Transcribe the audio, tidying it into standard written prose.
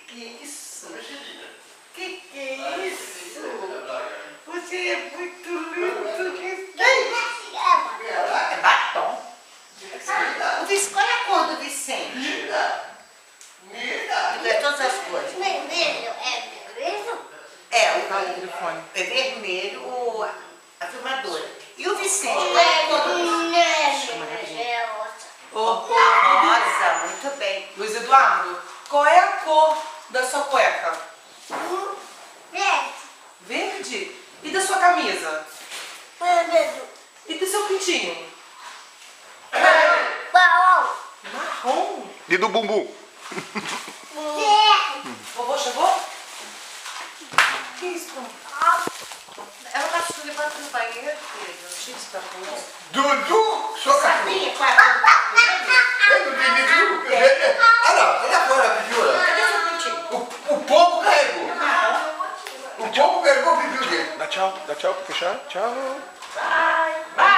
Que é isso? Que é isso? Você é muito lindo. É batom. Qual é a cor do Vicente? É todas as cores. Vermelho é vermelho? É, é vermelho a filmadora. E o Vicente, qual é a cor do Vicente? É rosa. Rosa, muito bem. Luiz Eduardo, qual é a cor da sua cueca? Verde. Verde? E da sua camisa? Vermelho. E do seu pintinho? Marrom. Marrom? E do bumbum? Vovô chegou? Que isso? Ela tá se levando no banheiro, filho. Gente, tá bom. Dudu, sua cachorra. Sabia qual é a cor Eu não entendi. Ah, não, sai da fora, pipiu. Cadê seu pintinho? O pombo carregou. O pombo carregou o pipiu dele. Dá tchau pra fechar. Tchau. Vai, vai.